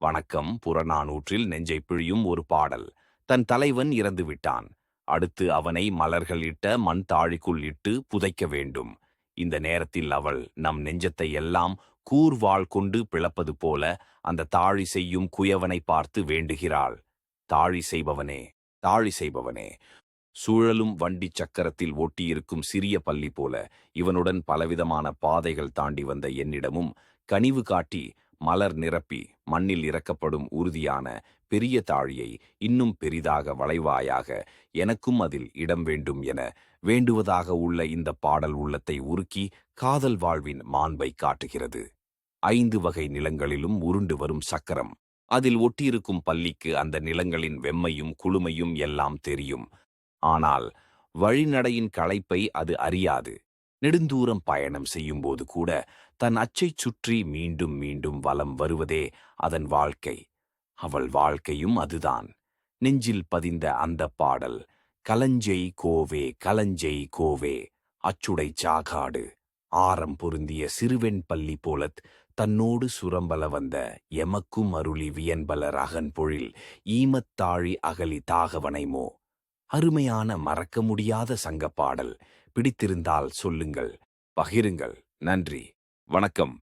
வணக்கம். புறநானூற்றில் நெஞ்சை பிழியும் ஒரு பாடல். தன் தலைவன் இறந்து விட்டான். அடுத்து அவனை மலர்கள் இட்ட மண் தாழிக்குள் இட்டு புதைக்க வேண்டும். இந்த நேரத்தில் அவள் நம் நெஞ்சத்தை எல்லாம் கூர்வாள் கொண்டு பிளப்பது போல அந்த தாழி செய்யும் குயவனை பார்த்து வேண்டுகிறாள். தாழி செய்பவனே, தாழி செய்பவனே, சுழலும் வண்டி சக்கரத்தில் ஒட்டியிருக்கும் சிறிய பள்ளி போல இவனுடன் பலவிதமான பாதைகள் தாண்டி வந்த என்னிடமும் கனிவு காட்டி மலர் நிரப்பி மண்ணில் இறக்கப்படும் உறுதியான பெரிய தாழியை இன்னும் பெரிதாக வளைவாயாக எனக்கும் அதில் இடம் வேண்டும் என வேண்டுவதாக உள்ள இந்த பாடல் உள்ளத்தை உருக்கி காதல் வாழ்வின் மாண்பை காட்டுகிறது. 5 வகை நிலங்களிலும் உருண்டு வரும் சக்கரம். அதில் ஒட்டியிருக்கும் பள்ளிக்கு அந்த நிலங்களின் வெம்மையும் குளுமையும் எல்லாம் தெரியும். ஆனால் வழிநடையின் களைப்பை அது அறியாது. நெடுந்தூரம் பயணம் செய்யும்போது கூட தன் அச்சைச் சுற்றி மீண்டும் மீண்டும் வலம் வருவதே அதன் வாழ்க்கை. அவள் வாழ்க்கையும் அதுதான். நெஞ்சில் பதிந்த அந்த பாடல், கலஞ்செய் கோவே கலஞ்செய் கோவே, அச்சுடை சாகாடு ஆரம் பொருந்திய சிறுவெண் பள்ளி போலத் தன்னோடு சுரம்பல வந்த எமக்கும் அருளி வியன்பல ரகன் பொழில் ஈமத்தாழி அகலி தாகவனைமோ. அருமையான மறக்க முடியாத சங்கப்பாடல். பிடித்திருந்தால் சொல்லுங்கள், பகிருங்கள். நன்றி, வணக்கம்.